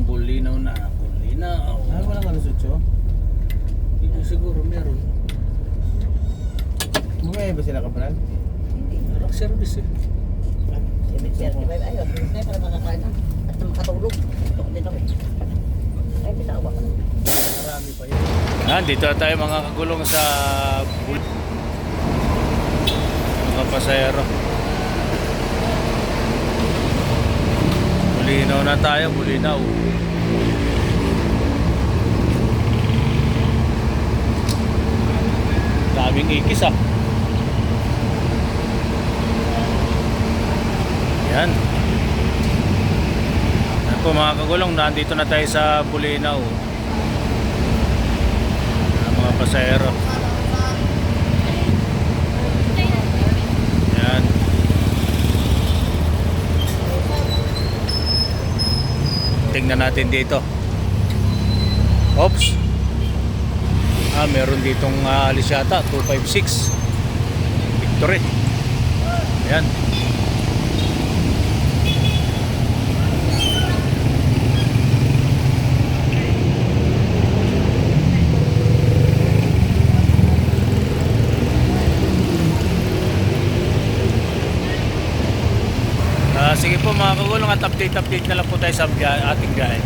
bulinaw na. Bulinaw. Ah, walang alusutso? Dito siguro meron. Bumaya ba sila kapral? Hindi. Walang service eh. 7:35. Ayun, hindi para makakain na. At makatulog. Ito din ako. Ay, bitawa ka na. Marami pa yun. Dito na tayo mga kagulong sa mga pasahero. Bulinaw na tayo, Bulinaw. Daming ikis ah. Yan. Yan po mga kagulong, nandito na tayo sa Bulinaw. Mga pasahero. Yan. Tingnan natin dito. Oops. Meron ditong alis yata 256 Victory. Yan. Sige po mga kagulong, at update na lang po tayo sa ating biyahe.